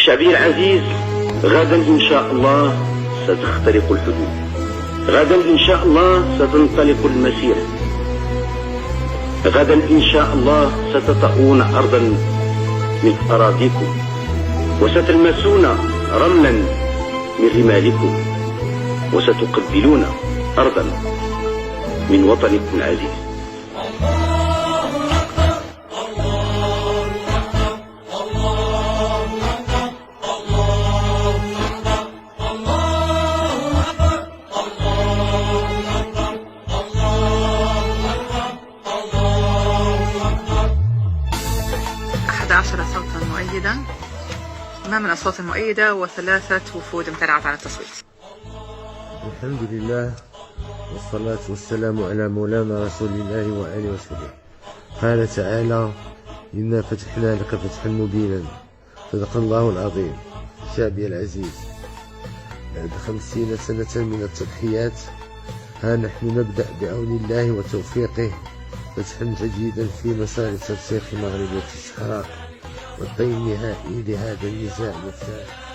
شعبي العزيز، غدا إن شاء الله ستخترق الحدود، غدا إن شاء الله ستنطلق المسيرة، غدا إن شاء الله ستطؤون أرضا من أراضيكم وستلمسون رملا من رمالكم وستقبلون أرضا من وطنكم العزيز. صوتا مؤيدا، ما من الأصوات المؤيدة وثلاثة وفود امتنعت عن التصويت. الحمد لله والصلاة والسلام على مولانا رسول الله وآله وصحبه. قال تعالى: إنا فتحنا لك فتحا مبينا. صدق الله العظيم. شعبي العزيز، بعد 50 سنة من التضحيات ها نحن نبدأ بعون الله وتوفيقه فتحا جديدا في مسار ترسيخ مغربية الصحراء والطي النهائي لهذا النزاع المفتاح.